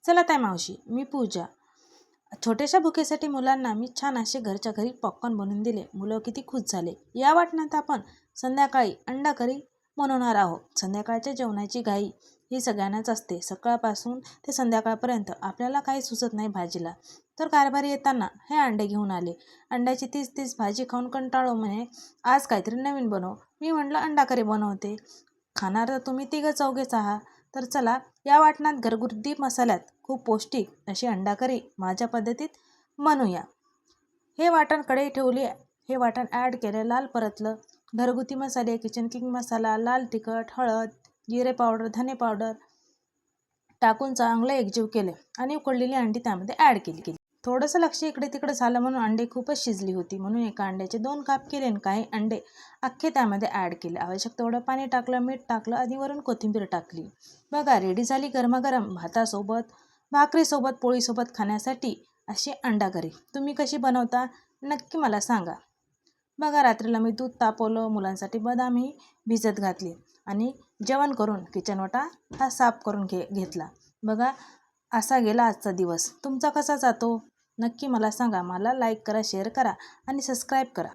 चला ताई मावशी, मी पूजा. छोट्याशा भुकेसाठी मुलांना मी छान असे घरच्या घरी पॉपकॉर्न बनवून दिले. मुलं किती खुश झाले. या वाटणात आपण संध्याकाळी अंडा करी बनवणार आहोत. संध्याकाळच्या जेवणाची घाई ही सगळ्यांनाच असते. सकाळपासून ते संध्याकाळपर्यंत आपल्याला काही सुचत नाही भाजीला. तर कारभारी येताना हे अंडे घेऊन आले. अंड्याची तीच तीच भाजी खाऊन कंटाळो म्हणे आज काहीतरी नवीन बनव. मी म्हटलं अंडा करी बनवते. खाणार तर तुम्ही तिघं चौघेच आहात. तर चला या वाटणात घरगुती मसाल्यात खूप पौष्टिक अशी अंडा करी माझ्या पद्धतीत बनवूया. हे वाटण कढई ठेवली. हे वाटण ॲड केलं, लाल परतलं. घरगुती मसाले, किचन किंग मसाला, लाल तिखट, हळद, जिरे पावडर, धने पावडर टाकून चांगलं एकजीव केले आणि उकडलेली अंडी त्यामध्ये ॲड केली. थोडंसं लक्ष इकडे तिकडे झालं म्हणून अंडे खूपच शिजली होती. म्हणून एका अंड्याचे 2 काप केले आणि काही अंडे अख्खे त्यामध्ये ॲड केले. आवश्यक तेवढं पाणी टाकलं, मीठ टाकलं आणि वरून कोथिंबीर टाकली. बघा रेडी झाली गरमागरम भातासोबत, भाकरीसोबत, पोळीसोबत खाण्यासाठी अशी अंडा करी. तुम्ही कशी बनवता नक्की मला सांगा. बघा रात्रीला मी दूध तापवलं, मुलांसाठी बदामही भिजत घातली आणि जेवण करून किचन ओटा हा साफ करून घेतला. बघा असा गेला आजचा दिवस. तुमचा कसा जातो नक्की मला सांगा. मला लाईक करा, शेअर करा आणि सबस्क्राईब करा.